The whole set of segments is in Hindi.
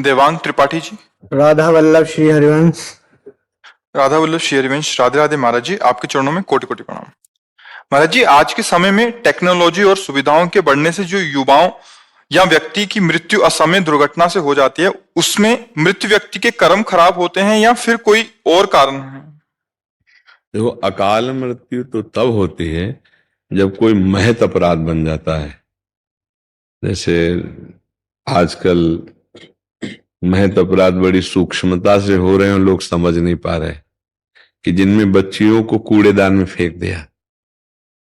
देवांग त्रिपाठी जी। राधा वल्लभ श्री हरिवंश। राधा वल्लभ श्री हरिवंश। राधे राधे महाराज जी, आपके चरणों में कोटि कोटि प्रणाम। महाराज जी, आज के समय में टेक्नोलॉजी और सुविधाओं के बढ़ने से जो युवाओं या व्यक्ति की मृत्यु असमय दुर्घटना से हो जाती है, उसमें मृत्यु व्यक्ति के कर्म खराब होते हैं या फिर कोई और कारण है? देखो, अकाल मृत्यु तो तब होती है जब कोई महत अपराध बन जाता है। जैसे आजकल महत अपराध बड़ी सूक्ष्मता से हो रहे हैं, लोग समझ नहीं पा रहे कि जिनमें बच्चियों को कूड़ेदान में फेंक दिया,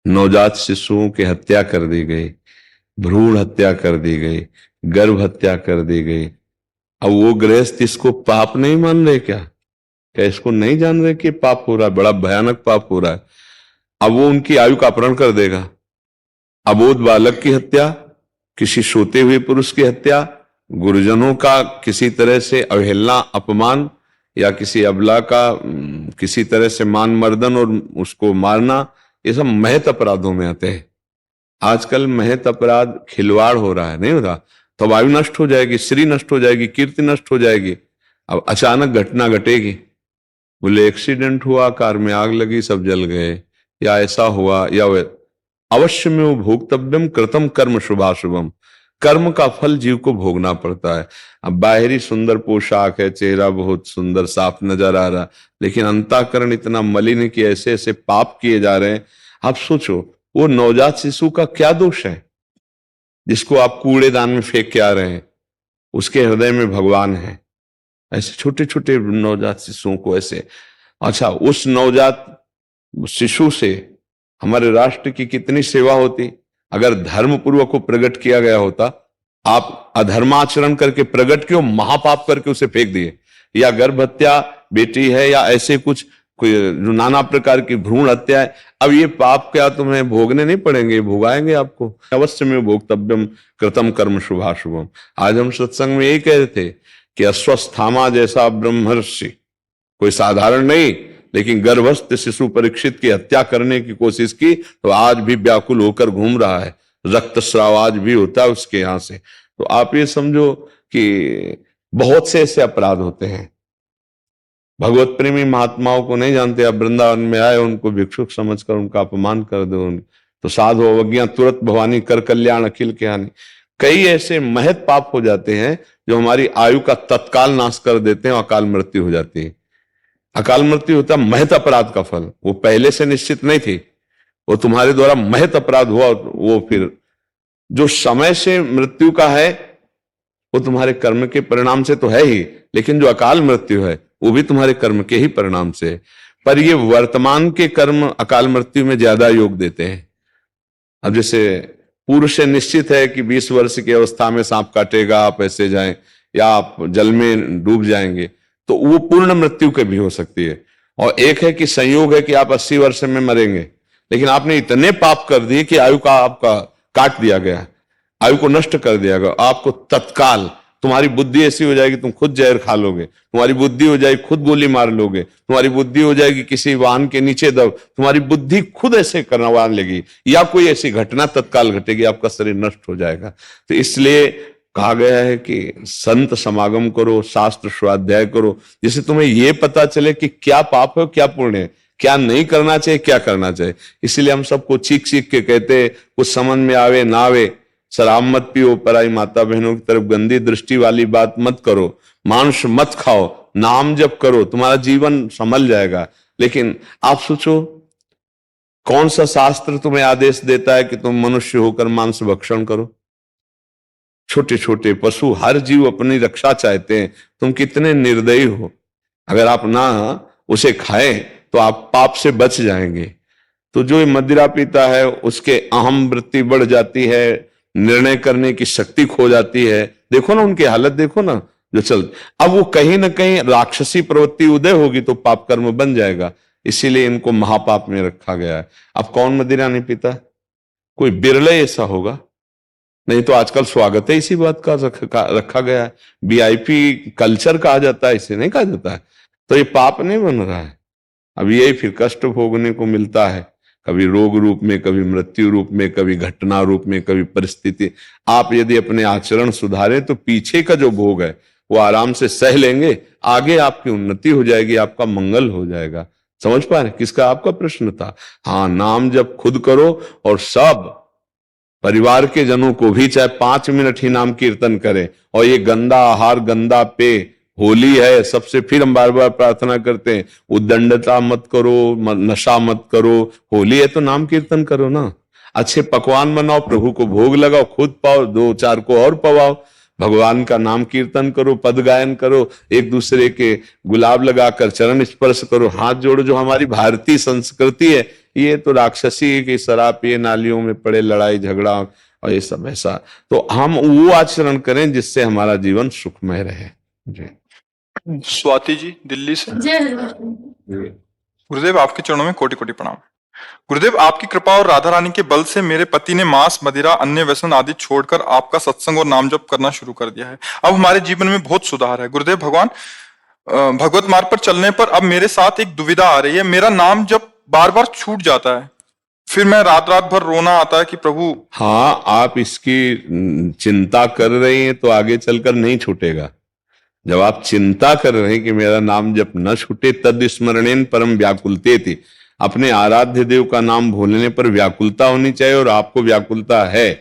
नवजात शिशुओं की हत्या कर दी गई, भ्रूण हत्या कर दी गई, गर्भ हत्या कर दी गई। अब वो गृहस्थ इसको पाप नहीं मान रहे क्या इसको नहीं जान रहे कि पाप हो रहा है, बड़ा भयानक पाप हो रहा है। अब वो उनकी आयु का अपहरण कर देगा। अबोध बालक की हत्या, किसी सोते हुए पुरुष की हत्या, गुरुजनों का किसी तरह से अवहेलना, अपमान, या किसी अबला का किसी तरह से मान मर्दन और उसको मारना, ये सब महत अपराधों में आते हैं। आजकल महत अपराध खिलवाड़ हो रहा है, नहीं होता तो आयु नष्ट हो जाएगी, श्री नष्ट हो जाएगी, कीर्ति नष्ट हो जाएगी। अब अचानक घटना घटेगी, बोले एक्सीडेंट हुआ, कार में आग लगी, सब जल गए, या ऐसा हुआ, या अवश्य में वो भोक्तव्यम कृतम कर्म शुभाशुभम। कर्म का फल जीव को भोगना पड़ता है। अब बाहरी सुंदर पोशाक है, चेहरा बहुत सुंदर साफ नजर आ रहा, लेकिन अंतःकरण इतना मलिन है कि ऐसे ऐसे पाप किए जा रहे हैं। आप सोचो, वो नवजात शिशु का क्या दोष है जिसको आप कूड़ेदान में फेंक के आ रहे हैं? उसके हृदय में भगवान है। ऐसे छोटे छोटे नवजात शिशुओं को ऐसे, अच्छा, उस नवजात शिशु से हमारे राष्ट्र की कितनी सेवा होती अगर धर्म पूर्वक को प्रकट किया गया होता। आप अधर्माचरण करके प्रकट किए, महापाप करके उसे फेंक दिए, या गर्भ हत्या बेटी है, या ऐसे कुछ कोई जो नाना प्रकार की भ्रूण हत्या है। अब ये पाप क्या तुम्हें भोगने नहीं पड़ेंगे, भोगाएंगे आपको। अवश्य में भोक्तव्यम कृतम कर्म शुभाशुभम। आज हम सत्संग में यही कह रहे थे कि अश्वस्थामा जैसा ब्रह्मर्षि कोई साधारण नहीं, लेकिन गर्भस्थ शिशु परीक्षित की हत्या करने की कोशिश की तो आज भी व्याकुल होकर घूम रहा है, रक्तस्राव आज भी होता है उसके यहां से। तो आप ये समझो कि बहुत से ऐसे अपराध होते हैं। भगवत प्रेमी महात्माओं को नहीं जानते, आप वृंदावन में आए, उनको भिक्षुक समझकर उनका अपमान कर दो, तो साधु अवज्ञा तुरंत भवानी कर कल्याण अखिल के हानि। कई ऐसे महत पाप हो जाते हैं जो हमारी आयु का तत्काल नाश कर देते हैं, अकाल मृत्यु हो जाती है। अकाल मृत्यु होता है महत अपराध का फल, वो पहले से निश्चित नहीं थी, वो तुम्हारे द्वारा महत अपराध हुआ। वो फिर जो समय से मृत्यु का है वो तुम्हारे कर्म के परिणाम से तो है ही, लेकिन जो अकाल मृत्यु है वो भी तुम्हारे कर्म के ही परिणाम से। पर ये वर्तमान के कर्म अकाल मृत्यु में ज्यादा योग देते हैं। अब जैसे पूर्व से निश्चित है कि 20 वर्ष की अवस्था में सांप काटेगा, आप ऐसे जाएं, या आप जल में डूब जाएंगे, तो वो पूर्ण मृत्यु के भी हो सकती है। और एक है कि संयोग है कि आप 80 वर्ष में मरेंगे, लेकिन आपने इतने पाप कर दिए कि आयु का आपका काट दिया गया, आयु को नष्ट कर दिया गया। आपको तत्काल तुम्हारी बुद्धि ऐसी हो जाएगी, तुम खुद जहर खा लोगे, तुम्हारी बुद्धि हो जाएगी खुद गोली मार लोगे, तुम्हारी बुद्धि हो जाएगी किसी वाहन के नीचे दब, तुम्हारी बुद्धि खुद ऐसे करने लगी, या कोई ऐसी घटना तत्काल घटेगी, आपका शरीर नष्ट हो जाएगा। तो इसलिए कहा गया है कि संत समागम करो, शास्त्र स्वाध्याय करो, जिससे तुम्हें यह पता चले कि क्या पाप है क्या पुण्य है, क्या नहीं करना चाहिए क्या करना चाहिए। इसीलिए हम सबको चीख चीख के कहते, कुछ समझ में आवे ना आवे, शराब मत पियो, पराई माता बहनों की तरफ गंदी दृष्टि वाली बात मत करो, मांस मत खाओ, नाम जप करो, तुम्हारा जीवन संभल जाएगा। लेकिन आप सोचो, कौन सा शास्त्र तुम्हें आदेश देता है कि तुम मनुष्य होकर मांस भक्षण करो? छोटे छोटे पशु, हर जीव अपनी रक्षा चाहते हैं, तुम कितने निर्दयी हो। अगर आप ना उसे खाएं तो आप पाप से बच जाएंगे। तो जो मदिरा पीता है उसके अहम वृत्ति बढ़ जाती है, निर्णय करने की शक्ति खो जाती है। देखो ना उनकी हालत, देखो ना जो चल, अब वो कहीं ना कहीं राक्षसी प्रवृत्ति उदय होगी तो पाप कर्म बन जाएगा। इसीलिए इनको महापाप में रखा गया है। अब कौन मदिरा नहीं पीता? कोई बिरले ऐसा होगा, नहीं तो आजकल स्वागत है इसी बात का रखा गया है। वीआईपी कल्चर कहा जाता है, इसे नहीं कहा जाता है। तो ये पाप नहीं बन रहा है। अब यही फिर कष्ट भोगने को मिलता है, कभी रोग रूप में, कभी मृत्यु रूप में, कभी घटना रूप में, कभी परिस्थिति। आप यदि अपने आचरण सुधारें तो पीछे का जो भोग है वो आराम से सह लेंगे, आगे आपकी उन्नति हो जाएगी, आपका मंगल हो जाएगा। समझ पा रहे किसका आपका प्रश्न था? हाँ, नाम जब खुद करो और सब परिवार के जनों को भी चाहे 5 मिनट ही नाम कीर्तन करें। और ये गंदा आहार, गंदा पेय, होली है, सबसे फिर हम बार बार प्रार्थना करते हैं उद्दंडता मत करो, नशा मत करो। होली है तो नाम कीर्तन करो ना, अच्छे पकवान बनाओ, प्रभु को भोग लगाओ, खुद पाओ, 2-4 को और पवाओ, भगवान का नाम कीर्तन करो, पद गायन करो, एक दूसरे के गुलाब लगाकर चरण स्पर्श करो, हाथ जोड़ो। जो हमारी भारतीय संस्कृति है ये तो राक्षसी है कि शराब पिए, नालियों में पड़े, लड़ाई झगड़ा और ये सब ऐसा। तो हम वो आचरण करें जिससे हमारा जीवन सुखमय रहे। जी। स्वाति जी दिल्ली से। गुरुदेव आपके चरणों में कोटि कोटि प्रणाम। गुरुदेव आपकी कृपा और राधा रानी के बल से मेरे पति ने मांस, मदिरा, अन्य व्यसन आदि छोड़कर आपका सत्संग और नाम जप करना शुरू कर दिया है। अब हमारे जीवन में बहुत सुधार है। गुरुदेव भगवान, भगवत मार्ग पर चलने पर अब मेरे साथ एक दुविधा आ रही है। मेरा नाम जब बार बार छूट जाता है, फिर मैं रात रात भर रोना आता है कि प्रभु। हाँ, आप इसकी चिंता कर रही हैं तो आगे चलकर नहीं छूटेगा। जब आप चिंता कर रहे हैं कि मेरा नाम जब न छूटे, तद स्मरणेन परम व्याकुलते थी, अपने आराध्य देव का नाम भूलने पर व्याकुलता होनी चाहिए, और आपको व्याकुलता है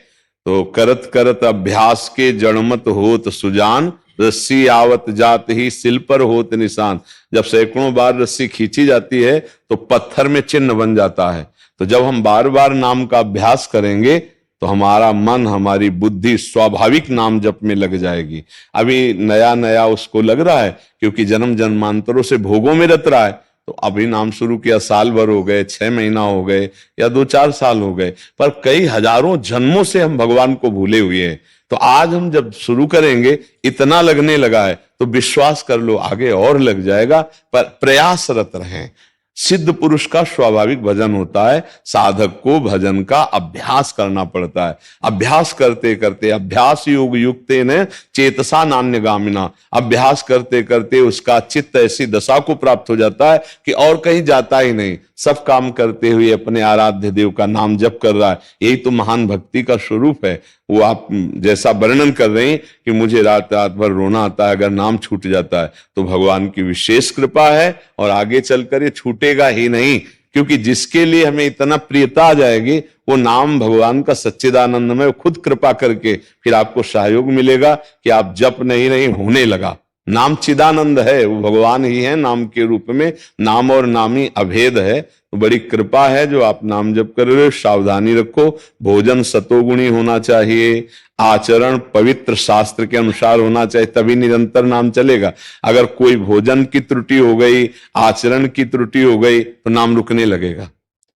तो करत करत अभ्यास के जड़मत होत सुजान, रस्सी आवत जात ही सिल पर होत निशान। जब सैकड़ों बार रस्सी खींची जाती है तो पत्थर में चिन्ह बन जाता है। तो जब हम बार बार नाम का अभ्यास करेंगे तो हमारा मन, हमारी बुद्धि स्वाभाविक नाम जप में लग जाएगी। अभी नया नया उसको लग रहा है क्योंकि जन्म जन्मांतरों से भोगों में रत रहा है, तो अभी नाम शुरू किया, साल भर हो गए, 6 महीना हो गए या 2-4 साल हो गए, पर कई हजारों जन्मों से हम भगवान को भूले हुए हैं। तो आज हम जब शुरू करेंगे, इतना लगने लगा है तो विश्वास कर लो आगे और लग जाएगा, पर प्रयासरत रहें। सिद्ध पुरुष का स्वाभाविक भजन होता है, साधक को भजन का अभ्यास करना पड़ता है। अभ्यास करते करते, अभ्यास योग युक्ते ने चेतसा नान्य गामिना, अभ्यास करते करते उसका चित्त ऐसी दशा को प्राप्त हो जाता है कि और कहीं जाता ही नहीं, सब काम करते हुए अपने आराध्य देव का नाम जप कर रहा है। यही तो महान भक्ति का स्वरूप है। वो आप जैसा वर्णन कर रहे हैं कि मुझे रात रात भर रोना आता है अगर नाम छूट जाता है, तो भगवान की विशेष कृपा है और आगे चलकर ये छूटेगा ही नहीं, क्योंकि जिसके लिए हमें इतना प्रियता आ जाएगी वो नाम भगवान का सच्चिदानंद में खुद कृपा करके फिर आपको सहयोग मिलेगा कि आप जप नहीं होने लगा। नाम चिदानंद है, वो भगवान ही है नाम के रूप में, नाम और नामी अभेद है। तो बड़ी कृपा है जो आप नाम जप कर रहे हो। सावधानी रखो, भोजन सतोगुणी होना चाहिए, आचरण पवित्र शास्त्र के अनुसार होना चाहिए, तभी निरंतर नाम चलेगा। अगर कोई भोजन की त्रुटि हो गई, आचरण की त्रुटि हो गई तो नाम रुकने लगेगा,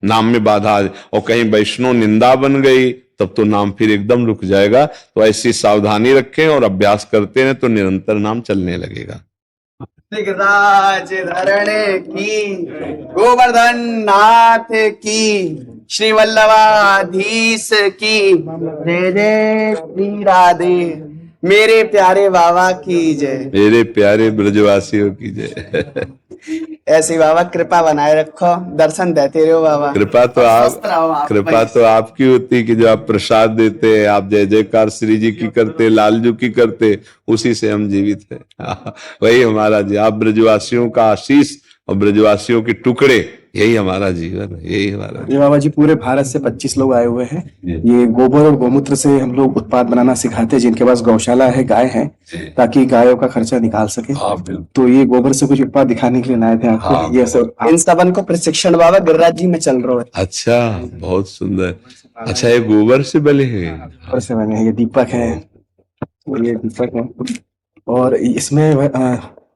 नाम में बाधा आ जाए, और कहीं वैष्णव निंदा बन गई तब तो नाम फिर एकदम रुक जाएगा। तो ऐसी सावधानी रखें और अभ्यास करते हैं तो निरंतर नाम चलने लगेगा। राज धरणे की, गोवर्धन नाथ की, श्री वल्लभाधीश की जय जय श्री राधे। मेरे प्यारे बाबा की जय, मेरे प्यारे ब्रजवासियों की जय। ऐसी बाबा कृपा बनाए रखो, दर्शन देते रहो बाबा। कृपा तो आपकी होती कि जो आप प्रसाद देते, आप जय जयकार श्री जी की करते, लालजू की करते, उसी से हम जीवित हैं। वही हमारा जी, आप ब्रजवासियों का आशीष और ब्रजवासियों के टुकड़े, यही हमारा जीवन है, यही हमारा। ये बाबा जी पूरे भारत से 25 लोग आए हुए हैं। ये गोबर और गोमूत्र से हम लोग उत्पाद बनाना सिखाते हैं, जिनके पास गौशाला है, गाय है, ताकि गायों का खर्चा निकाल सके। तो ये गोबर से कुछ उत्पाद दिखाने के लिए लाए थे आपको। ये सब इन सबन को प्रशिक्षण बाबा गिरिराज जी में चल रहा है। अच्छा, बहुत सुंदर। अच्छा, ये गोबर से बने हैं? गोबर से बने हैं। ये दीपक है, ये दीपक है। और इसमें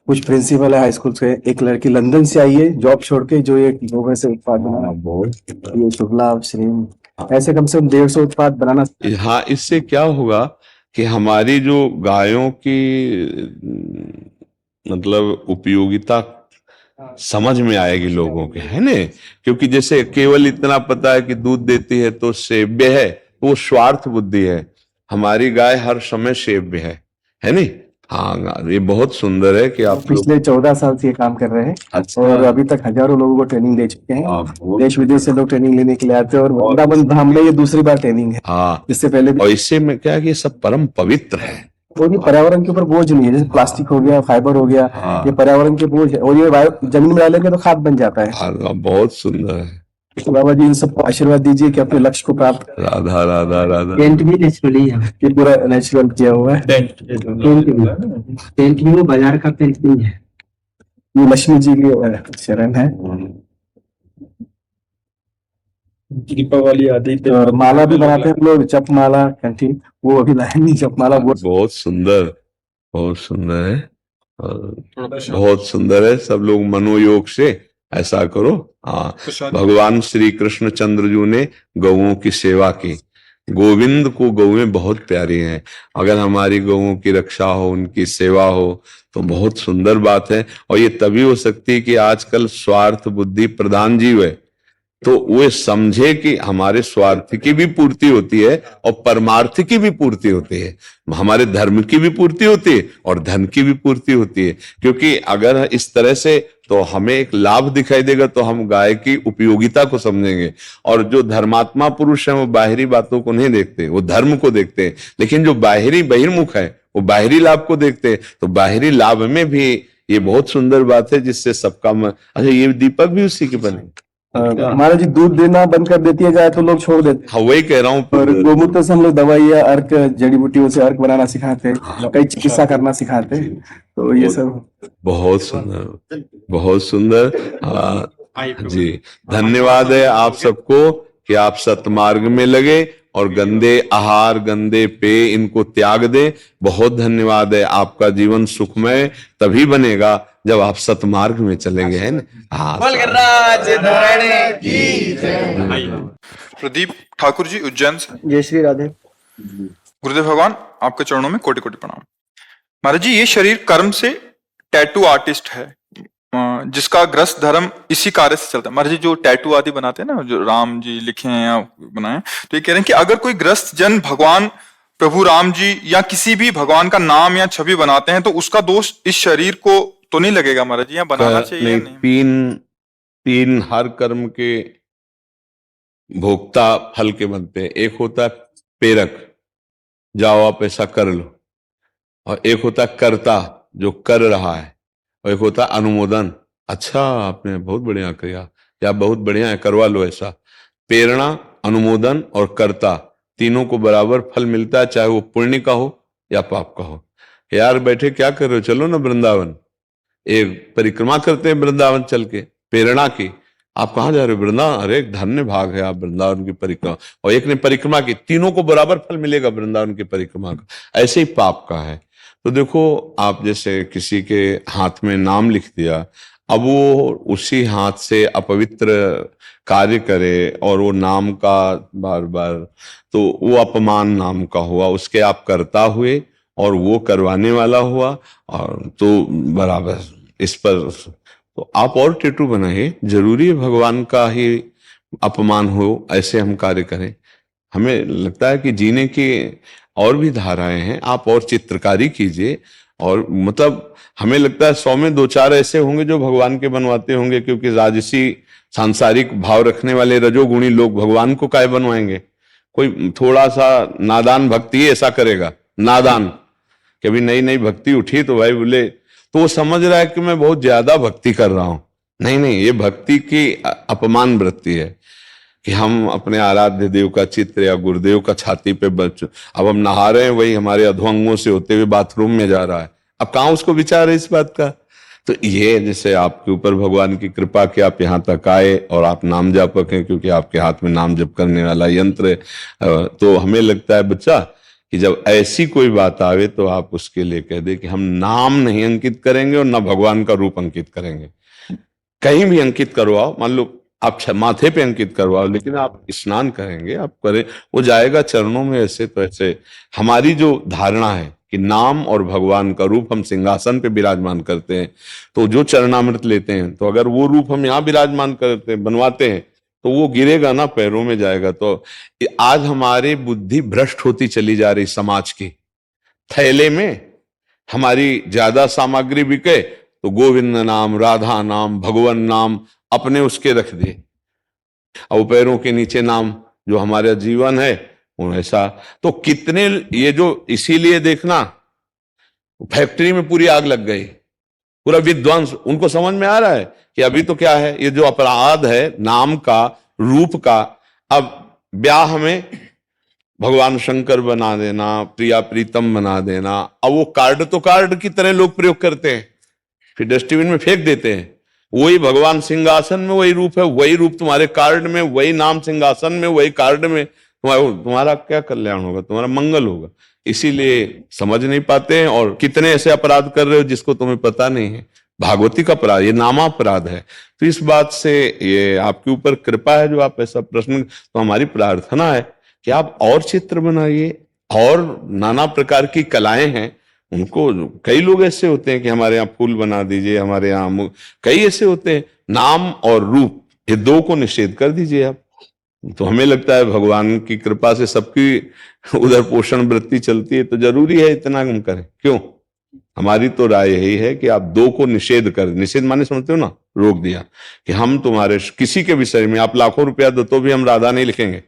कुछ प्रिंसिपल है हाई स्कूल से, एक लड़की लंदन से आई है जॉब छोड़ के, जो ये गोबर से उत्पाद बनाना, ये शुभ लाभ श्री, ऐसे कम से कम 150 उत्पाद बनाना। हाँ, इससे क्या होगा कि हमारी जो गायों की मतलब उपयोगिता समझ में आएगी लोगों के, है ना। क्योंकि जैसे केवल इतना पता है कि दूध देती है तो सेव्य है, तो वो स्वार्थ बुद्धि है। हमारी गाय हर समय सेव्य है नहीं। हाँ, ये बहुत सुंदर है कि आप पिछले 14 साल से ये काम कर रहे हैं। अच्छा। और अभी तक हजारों लोगों को ट्रेनिंग दे चुके हैं। देश विदेश से लोग ट्रेनिंग लेने के लिए आते हैं, और वृंदावन धाम में ये दूसरी बार ट्रेनिंग है। हाँ, इससे पहले और इससे में क्या है कि सब परम पवित्र है। और ये पर्यावरण के ऊपर बोझ नहीं है, जैसे प्लास्टिक हो गया, फाइबर हो गया, हाँ। ये पर्यावरण के बोझ है, और ये जमीन में डालेंगे तो खाद बन जाता है। हाँ, बहुत सुंदर है। तो बाबा जी इन सबको आशीर्वाद दीजिए कि अपने लक्ष्य को प्राप्त। राधा राधा राधा। पेंट भी नेचुरली है, ये पूरा नेचुरल किया हुआ है। पेंट भी वो बाजार का पेंट नहीं है। ये लक्ष्मी जी की शरण है। दीपावली आदि पे और माला भी बनाते हैं हम लोग, जप माला, कंठी, वो अभी लाए नहीं जप माला, वो बहुत सुंदर, बहुत सुंदर है, और बहुत सुंदर है। सब लोग मनोयोग से ऐसा करो। हाँ, भगवान श्री कृष्ण चंद्र ने गौओं की सेवा की। गोविंद को गौएं बहुत प्यारी हैं। अगर हमारी गौओं की रक्षा हो, उनकी सेवा हो, तो बहुत सुंदर बात है। और ये तभी हो सकती है कि आजकल स्वार्थ बुद्धि प्रधान जीव है, तो वे समझे कि हमारे स्वार्थ की भी पूर्ति होती है और परमार्थ की भी पूर्ति होती है, हमारे धर्म की भी पूर्ति होती है और धन की भी पूर्ति होती है। क्योंकि अगर इस तरह से, तो हमें एक लाभ दिखाई देगा तो हम गाय की उपयोगिता को समझेंगे। और जो धर्मात्मा पुरुष हैं वो बाहरी बातों को नहीं देखते, वो धर्म को देखते हैं। लेकिन जो बाहरी बहिर्मुख है वो बाहरी लाभ को देखते हैं। तो बाहरी लाभ में भी ये बहुत सुंदर बात है, जिससे सबका अच्छा, ये दीपक भी उसी के बने। महाराज जी दूध देना बंद कर देती है गाय तो लोग छोड़ देते हाँ, वही कह रहा हूँ। हैं। और गोमूत्र से हम लोग दवाइयाँ, अर्क, जड़ी बूटियों से अर्क बनाना सिखाते हैं, कई चिकित्सा करना सिखाते हैं। तो ये सब बहुत सुंदर, बहुत सुंदर। जी, धन्यवाद है आप सबको कि आप सतमार्ग में लगे और गंदे आहार, गंदे पेय, इनको त्याग दें। बहुत धन्यवाद है। आपका जीवन सुखमय तभी बनेगा जब आप सतमार्ग में चलेंगे, है ना। हाँ, प्रदीप ठाकुर जी उज्जैन से। जय श्री राधे। गुरुदेव भगवान आपके चरणों में कोटि कोटि प्रणाम। महाराज जी, ये शरीर कर्म से टैटू आर्टिस्ट है, जिसका ग्रस्त धर्म इसी कार्य से चलता है। महाराज जी, जो टैटू आदि बनाते हैं ना, जो राम जी लिखे हैं या बनाए, तो ये कह रहे हैं कि अगर कोई ग्रस्त जन भगवान प्रभु राम जी या किसी भी भगवान का नाम या छवि बनाते हैं तो उसका दोष इस शरीर को तो नहीं लगेगा महाराज जी, या बनाना चाहिए या नहीं? तीन हर कर्म के भोक्ता फल के बनते हैं। एक होता है प्रेरक, जाओ आप ऐसा कर लो, और एक होता है कर्ता, जो कर रहा है, और एक होता है अनुमोदन, अच्छा आपने बहुत बढ़िया किया, या बहुत बढ़िया है, करवा लो ऐसा। प्रेरणा, अनुमोदन और कर्ता, तीनों को बराबर फल मिलता है, चाहे वो पुण्य का हो या पाप का हो। यार बैठे क्या कर रहे हो, चलो ना वृंदावन, एक परिक्रमा करते हैं वृंदावन चल के, प्रेरणा की। आप कहाँ जा रहे हो, वृंदावन? अरे धन्य भाग है, आप वृंदावन की परिक्रमा, और एक ने परिक्रमा की, तीनों को बराबर फल मिलेगा वृंदावन की परिक्रमा का। ऐसे ही पाप का है। तो देखो, आप जैसे किसी के हाथ में नाम लिख दिया, अब वो उसी हाथ से अपवित्र कार्य करे और वो नाम का बार बार, तो वो अपमान नाम का हुआ, उसके आप कर्ता हुए और वो करवाने वाला हुआ, और तो बराबर इस पर तो आप और टेटू बनाइए। जरूरी है भगवान का ही अपमान हो ऐसे हम कार्य करें? हमें लगता है कि जीने की और भी धाराएं हैं, आप और चित्रकारी कीजिए। और मतलब हमें लगता है 100 में 2-4 ऐसे होंगे जो भगवान के बनवाते होंगे, क्योंकि राजसी सांसारिक भाव रखने वाले रजोगुणी लोग भगवान को काय बनवाएंगे? कोई थोड़ा सा नादान भक्ति ऐसा करेगा, नादान, कभी नई नई भक्ति उठी तो भाई बोले, तो वो समझ रहा है कि मैं बहुत ज्यादा भक्ति कर रहा हूं। नहीं नहीं, ये भक्ति की अपमान वृत्ति है कि हम अपने आराध्य देव का चित्र या गुरुदेव का छाती पे अब हम नहा रहे हैं, वही हमारे अधोअंगों से होते हुए बाथरूम में जा रहा है। अब कहाँ उसको विचार है इस बात का? तो ये जैसे आपके ऊपर भगवान की कृपा कि आप यहाँ तक आए और आप नाम जापक हैं, क्योंकि आपके हाथ में नाम जप करने वाला यंत्र है। तो हमें लगता है बच्चा कि जब ऐसी कोई बात आवे तो आप उसके लिए कह दे कि हम नाम नहीं अंकित करेंगे और ना भगवान का रूप अंकित करेंगे। कहीं भी अंकित करवाओ, मान लो आप माथे पे अंकित करवाओ, लेकिन आप स्नान करेंगे, आप करें, वो जाएगा चरणों में। ऐसे तो ऐसे हमारी जो धारणा है कि नाम और भगवान का रूप हम सिंहासन पे विराजमान करते हैं, तो जो चरणामृत लेते हैं, तो अगर वो रूप हम यहाँ विराजमान करते हैं, बनवाते हैं, तो वो गिरेगा ना, पैरों में जाएगा। तो आज हमारी बुद्धि भ्रष्ट होती चली जा रही समाज की। थैले में हमारी ज्यादा सामग्री बिके तो गोविंद नाम, राधा नाम, भगवान नाम अपने उसके रख दे, और पैरों के नीचे नाम जो हमारा जीवन है वो ऐसा। तो कितने ये जो, इसीलिए देखना फैक्ट्री में पूरी आग लग गई, पूरा विध्वंस। उनको समझ में आ रहा है कि अभी तो क्या है, ये जो अपराध है नाम का, रूप का, अब ब्याह में भगवान शंकर बना देना, प्रिया प्रीतम बना देना, अब वो कार्ड तो कार्ड की तरह लोग प्रयोग करते हैं, फिर डस्टबिन में फेंक देते हैं। वही भगवान सिंहासन में वही रूप है, वही रूप तुम्हारे कार्ड में, वही नाम सिंहासन में, वही कार्ड में, तुम्हारा क्या कल्याण होगा, तुम्हारा मंगल होगा। इसीलिए समझ नहीं पाते हैं, और कितने ऐसे अपराध कर रहे हो जिसको तुम्हें पता नहीं है। भागवती का अपराध, ये नामापराध है। तो इस बात से ये आपके ऊपर कृपा है जो आप ऐसा प्रश्न, तो हमारी प्रार्थना है कि आप और चित्र बनाइए, और नाना प्रकार की कलाएं हैं उनको। कई लोग ऐसे होते हैं कि हमारे यहाँ फूल बना दीजिए, हमारे यहाँ कई ऐसे होते हैं। नाम और रूप, ये दो को निषेध कर दीजिए आप। तो हमें लगता है भगवान की कृपा से सबकी उधर पोषण वृत्ति चलती है, तो जरूरी है इतना हम करें क्यों। हमारी तो राय यही है कि आप दो को निषेध कर, निषेध माने समझते हो ना, रोक दिया कि हम तुम्हारे किसी के विषय में आप लाखों रुपया दो तो भी हम राधा नहीं लिखेंगे,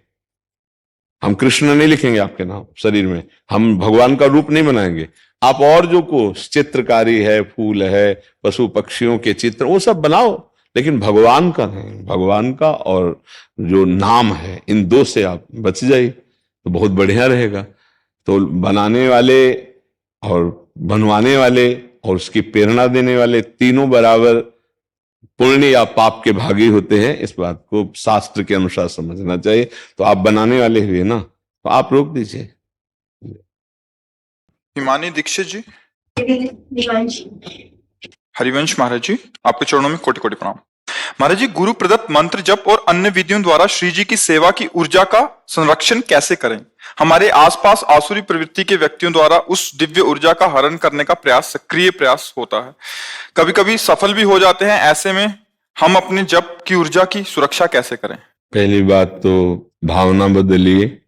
हम कृष्ण नहीं लिखेंगे आपके नाम शरीर में, हम भगवान का रूप नहीं बनाएंगे। आप और जो को चित्रकारी है, फूल है, पशु पक्षियों के चित्र, वो सब बनाओ, लेकिन भगवान का नहीं। भगवान का और जो नाम है, इन दो से आप बच जाइए तो बहुत बढ़िया रहेगा। तो बनाने वाले और बनवाने वाले और उसकी प्रेरणा देने वाले तीनों बराबर पुण्य या पाप के भागी होते हैं। इस बात को शास्त्र के अनुसार समझना चाहिए। तो आप बनाने वाले हुए ना, तो आप रोक दीजिए। हिमानी दीक्षित जी। हरिवंश महाराज जी, आपके चरणों में कोटि कोटि प्रणाम। महाराज जी, गुरु प्रदत्त मंत्र जप और अन्य विधियों द्वारा श्री जी की सेवा की ऊर्जा का संरक्षण कैसे करें? हमारे आसपास आसुरी प्रवृत्ति के व्यक्तियों द्वारा उस दिव्य ऊर्जा का हरण करने का प्रयास, सक्रिय प्रयास होता है, कभी कभी सफल भी हो जाते हैं। ऐसे में हम अपने जप की ऊर्जा की सुरक्षा कैसे करें? पहली बात तो भावना बदलिए।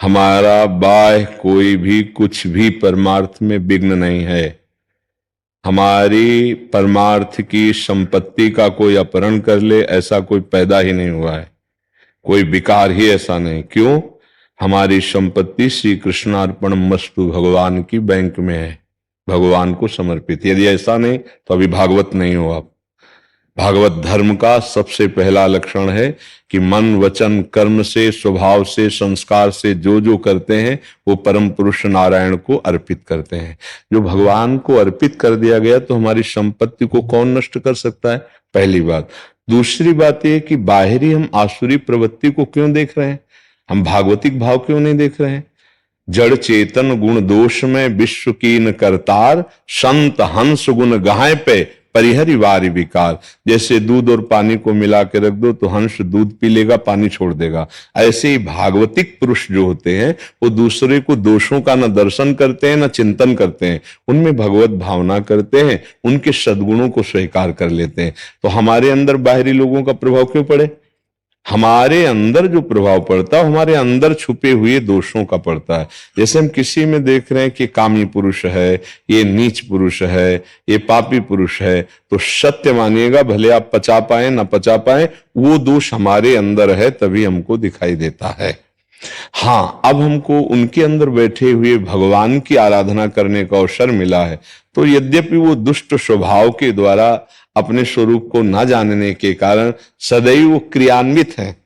हमारा बाह्य कोई भी कुछ भी परमार्थ में विघ्न नहीं है। हमारी परमार्थ की संपत्ति का कोई अपहरण कर ले, ऐसा कोई पैदा ही नहीं हुआ है, कोई विकार ही ऐसा नहीं। क्यों? हमारी संपत्ति श्री कृष्णार्पण मस्तु भगवान की बैंक में है, भगवान को समर्पित। यदि ऐसा नहीं तो अभी भागवत नहीं हो आप। भागवत धर्म का सबसे पहला लक्षण है कि मन वचन कर्म से, स्वभाव से, संस्कार से जो जो करते हैं वो परम पुरुष नारायण को अर्पित करते हैं। जो भगवान को अर्पित कर दिया गया तो हमारी संपत्ति को कौन नष्ट कर सकता है? पहली बात। दूसरी बात यह कि बाहरी हम आसुरी प्रवृत्ति को क्यों देख रहे हैं, हम भागवतिक भाव क्यों नहीं देख रहे हैं? जड़ चेतन गुण दोष में विश्व कीन करतार, संत हंस गुण गाय पे परिहरि वारि विकार। जैसे दूध और पानी को मिला के रख दो तो हंस दूध पी लेगा, पानी छोड़ देगा। ऐसे ही भागवतिक पुरुष जो होते हैं वो दूसरे को दोषों का न दर्शन करते हैं न चिंतन करते हैं, उनमें भगवत भावना करते हैं, उनके सद्गुणों को स्वीकार कर लेते हैं। तो हमारे अंदर बाहरी लोगों का प्रभाव क्यों पड़े? हमारे अंदर जो प्रभाव पड़ता है हमारे अंदर छुपे हुए दोषों का पड़ता है। जैसे हम किसी में देख रहे हैं कि कामी पुरुष है, ये नीच पुरुष है, ये पापी पुरुष है, तो सत्य मानिएगा, भले आप पचा पाए ना पचा पाए, वो दोष हमारे अंदर है, तभी हमको दिखाई देता है। हाँ, अब हमको उनके अंदर बैठे हुए भगवान की आराधना करने का अवसर मिला है, तो यद्यपि वो दुष्ट स्वभाव के द्वारा अपने स्वरूप को न जानने के कारण सदैव वो क्रियान्वित हैं,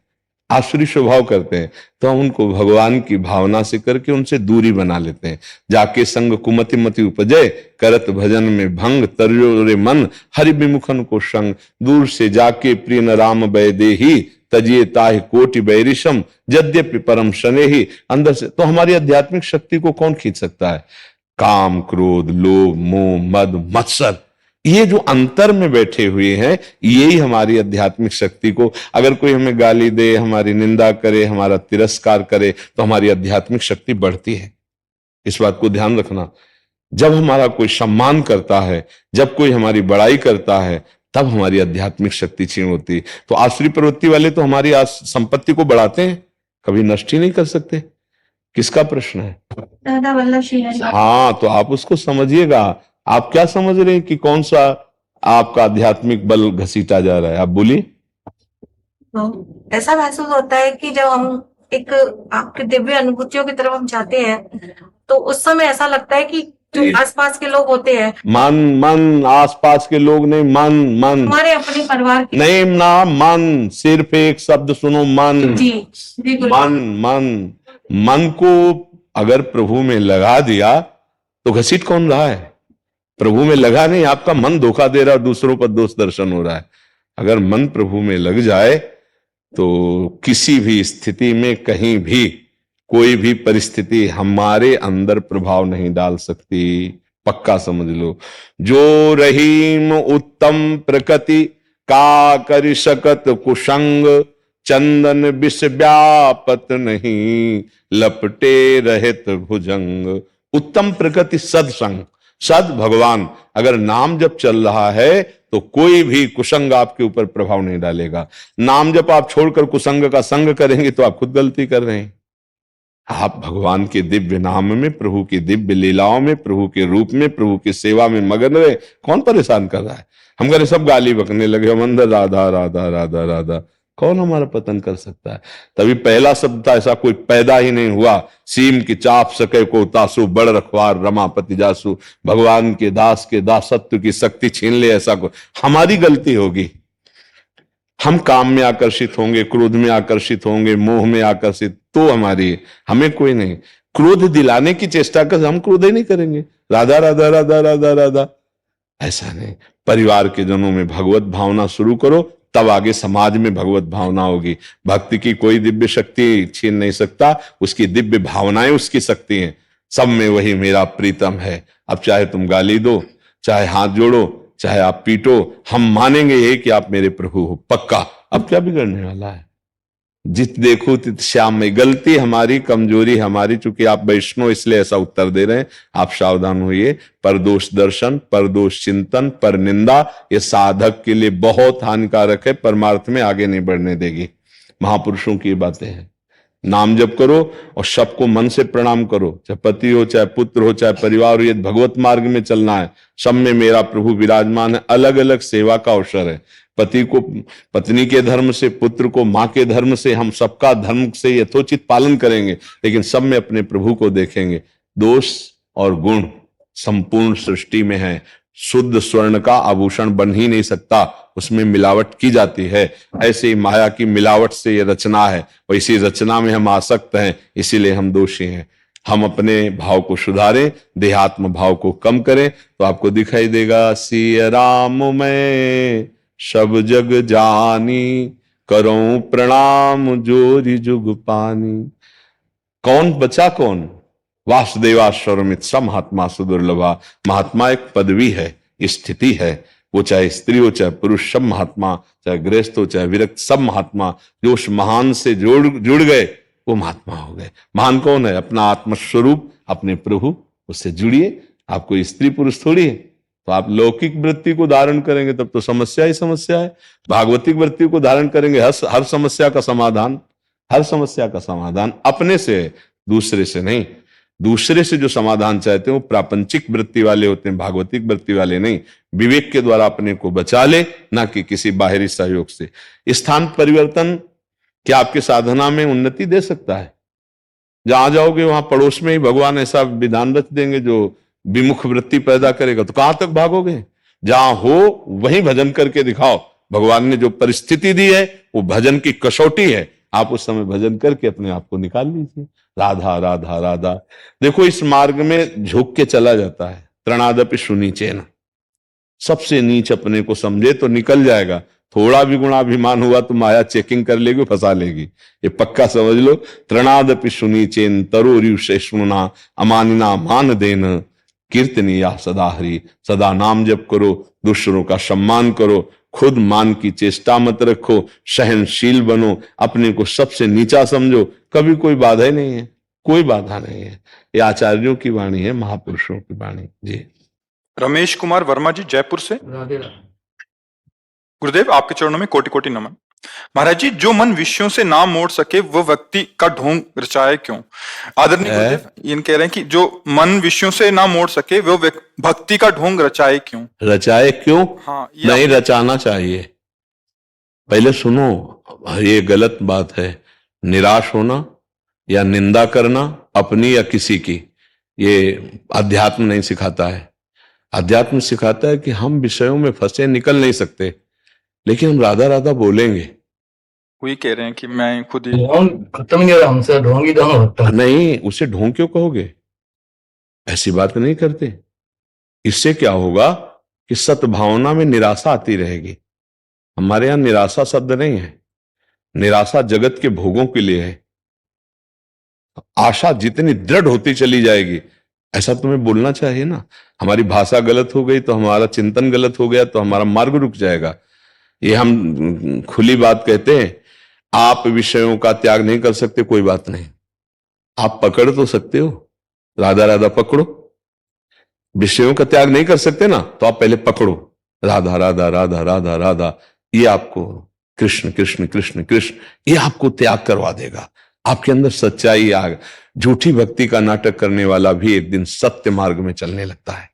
आसुरी स्वभाव करते हैं, तो हम उनको भगवान की भावना से करके उनसे दूरी बना लेते हैं। जाके संग कुमति मति उपजय, करत भजन में भंग, तरजो रे मन हरि विमुखन को संग। दूर से जाके प्रिय न राम वैदेही, तजिए ताहि कोटि बैरिशम, यद्यपि परम शने ही। अंदर से तो हमारी आध्यात्मिक शक्ति को कौन खींच सकता है? काम, क्रोध, लोभ, मोह, मद, मत्सर, ये जो अंतर में बैठे हुए हैं, यही हमारी आध्यात्मिक शक्ति को, अगर कोई हमें गाली दे, हमारी निंदा करे, हमारा तिरस्कार करे, तो हमारी आध्यात्मिक शक्ति बढ़ती है। इस बात को ध्यान रखना। जब हमारा कोई सम्मान करता है, जब कोई हमारी बड़ाई करता है, तब हमारी आध्यात्मिक शक्ति क्षीण होती है। तो आसुरी प्रवृत्ति वाले तो हमारी संपत्ति को बढ़ाते हैं, कभी नष्ट ही नहीं कर सकते। किसका प्रश्न है? दादा वल्लभ श्री हरि। हाँ, तो आप उसको समझिएगा। आप क्या समझ रहे हैं कि कौन सा आपका आध्यात्मिक बल घसीटा जा रहा है? आप बोलिए। तो ऐसा महसूस होता है कि जब हम एक आपके दिव्य अनुभूतियों की तरफ हम जाते हैं, तो उस समय ऐसा लगता है कि जो आसपास के लोग होते हैं, मन मन, आसपास के लोग नहीं, मन मन हमारे अपने परिवार के। नहीं ना, मन, सिर्फ एक शब्द सुनो, मन। जी जी गुरु। मन मन मन को अगर प्रभु में लगा दिया तो घसीट कौन रहा है? प्रभु में लगा नहीं, आपका मन धोखा दे रहा है, दूसरों पर दोष दर्शन हो रहा है। अगर मन प्रभु में लग जाए तो किसी भी स्थिति में, कहीं भी, कोई भी परिस्थिति हमारे अंदर प्रभाव नहीं डाल सकती। पक्का समझ लो। जो रहीम उत्तम प्रकृति का करि सकत कुसंग, चंदन विष व्यापत नहीं, लपटे रहित भुजंग। उत्तम प्रकृति सत्संग, सद भगवान। अगर नाम जब चल रहा है तो कोई भी कुसंग आपके ऊपर प्रभाव नहीं डालेगा। नाम जब आप छोड़कर कुसंग का संग करेंगे तो आप खुद गलती कर रहे हैं। आप भगवान के दिव्य नाम में, प्रभु की दिव्य लीलाओं में, प्रभु के रूप में, प्रभु की सेवा में मगन रहे। कौन परेशान कर रहा है? हम करे सब गाली बकने लगे, हम अंदर राधा राधा राधा राधा। कौन हमारा पतन कर सकता है? तभी पहला शब्द था, ऐसा कोई पैदा ही नहीं हुआ। सीम की चाप सके को तासु, बड़ रखवार रमापति जासु। भगवान के दास के दासत्व की शक्ति छीन ले, ऐसा कोई हमारी गलती होगी। हम काम में आकर्षित होंगे, क्रोध में आकर्षित होंगे, मोह में आकर्षित, तो हमारी, हमें कोई नहीं। क्रोध दिलाने की चेष्टा कर, हम क्रोध ही नहीं करेंगे। राधा राधा राधा राधा राधा, ऐसा नहीं। परिवार के जनों में भगवत भावना शुरू करो, तब आगे समाज में भगवत भावना होगी। भक्ति की कोई दिव्य शक्ति छीन नहीं सकता, उसकी दिव्य भावनाएं उसकी शक्ति हैं। सब में वही मेरा प्रीतम है। अब चाहे तुम गाली दो, चाहे हाथ जोड़ो, चाहे आप पीटो, हम मानेंगे ये कि आप मेरे प्रभु हो, पक्का। अब क्या बिगड़ने वाला है? जित देखो तित श्याम में। गलती हमारी, कमजोरी हमारी, चूंकि आप वैष्णव इसलिए ऐसा उत्तर दे रहे हैं। आप सावधान होइए। परदोष दर्शन, परदोष चिंतन, पर निंदा, ये साधक के लिए बहुत हानिकारक है, परमार्थ में आगे नहीं बढ़ने देगी। महापुरुषों की बातें हैं। नाम जप करो और सबको मन से प्रणाम करो, चाहे पति हो, चाहे पुत्र हो, चाहे परिवार हो। ये भगवत मार्ग में चलना है। सब में मेरा प्रभु विराजमान है। अलग अलग सेवा का अवसर है। पति को पत्नी के धर्म से, पुत्र को मां के धर्म से, हम सबका धर्म से यथोचित पालन करेंगे, लेकिन सब में अपने प्रभु को देखेंगे। दोष और गुण संपूर्ण सृष्टि में है। शुद्ध स्वर्ण का आभूषण बन ही नहीं सकता, उसमें मिलावट की जाती है। ऐसे ही माया की मिलावट से ये रचना है, वैसी रचना में हम आसक्त हैं, इसीलिए हम दोषी हैं। हम अपने भाव को सुधारें, देहात्म भाव को कम करें, तो आपको दिखाई देगा सिया राम मैं सब जग जानी, करूं प्रणाम जोरी जुग पानी। कौन बचा? कौन? वासुदेवाश्वरमित स महात्मा सुदुर्लभा। महात्मा एक पदवी है, स्थिति है। वो चाहे स्त्री हो, चाहे पुरुष, सब महात्मा, चाहे गृहस्थ हो, चाहे विरक्त, सब महात्मा। जो उस महान से जुड़ गए वो महात्मा हो गए। महान कौन है? अपना आत्मस्वरूप, अपने प्रभु, उससे जुड़िए। आप कोई स्त्री पुरुष थोड़ी है। तो आप लौकिक वृत्ति को धारण करेंगे तब तो समस्या ही समस्या है। भागवतिक वृत्ति को धारण करेंगे, हर समस्या का समाधान, हर समस्या का समाधान अपने से है, दूसरे से नहीं। दूसरे से जो समाधान चाहते हैं वो प्रापंचिक वृत्ति वाले होते हैं, भागवतिक वृत्ति वाले नहीं। विवेक के द्वारा अपने को बचा ले, ना कि किसी बाहरी सहयोग से। स्थान परिवर्तन क्या आपके साधना में उन्नति दे सकता है? जहां जाओगे वहां पड़ोस में ही भगवान ऐसा विधान रच देंगे जो विमुख वृत्ति पैदा करेगा, तो कहां तक भागोगे? जहां हो वहीं भजन करके दिखाओ। भगवान ने जो परिस्थिति दी है वो भजन की कसौटी है। आप उस समय भजन करके अपने आप को निकाल लीजिए। राधा राधा राधा। देखो इस मार्ग में झुक के चला जाता है। तृणादपि सुनीचेन, सबसे नीच अपने को समझे तो निकल जाएगा। थोड़ा भी गुणाभिमान हुआ तो माया चेकिंग कर लेगी, फंसा लेगी। ये पक्का समझ लो। तृणादपि सुनीचेन तरोरिव शेषमुना, अमानिना मान देन कीर्तनिया सदा हरि। सदा नाम जप करो, दूसरों का सम्मान करो, खुद मान की चेष्टा मत रखो, सहनशील बनो, अपने को सबसे नीचा समझो। कभी कोई बाधा ही नहीं है, कोई बाधा नहीं है। ये आचार्यों की वाणी है, महापुरुषों की वाणी। जी। रमेश कुमार वर्मा जी जयपुर से। राधे राधे। गुरुदेव आपके चरणों में कोटि कोटि नमन। महाराज जी, जो मन विषयों से ना मोड़ सके वो व्यक्ति का ढोंग रचाए क्यों? आदरणीय गुरुदेव ये कह रहे हैं कि जो मन विषयों से ना मोड़ सके वो भक्ति का ढोंग रचाए क्यों? रचाए क्यों? हाँ, नहीं रचाना चाहिए। पहले सुनो, ये गलत बात है। निराश होना या निंदा करना अपनी या किसी की, ये अध्यात्म नहीं सिखाता है। अध्यात्म सिखाता है कि हम विषयों में फंसे निकल नहीं सकते, लेकिन हम राधा राधा बोलेंगे। वही कह रहे हैं कि मैं खुद ही ढोंग खत्म नहीं हो रहा हमसे, ढोंग ही ढोंग होता है। नहीं, उसे ढोंग क्यों कहोगे? ऐसी बात नहीं करते। इससे क्या होगा कि सद्भावना में निराशा आती रहेगी। हमारे यहां निराशा शब्द नहीं है, निराशा जगत के भोगों के लिए है। आशा जितनी दृढ़ होती चली जाएगी, ऐसा तुम्हें बोलना चाहिए ना। हमारी भाषा गलत हो गई तो हमारा चिंतन गलत हो गया तो हमारा मार्ग रुक जाएगा। ये हम खुली बात कहते हैं। आप विषयों का त्याग नहीं कर सकते, कोई बात नहीं, आप पकड़ तो सकते हो, राधा राधा पकड़ो। विषयों का त्याग नहीं कर सकते ना, तो आप पहले पकड़ो राधा राधा राधा राधा राधा। ये आपको कृष्ण कृष्ण कृष्ण कृष्ण, ये आपको त्याग करवा देगा। आपके अंदर सच्चाई आ, झूठी भक्ति का नाटक करने वाला भी एक दिन सत्य मार्ग में चलने लगता है।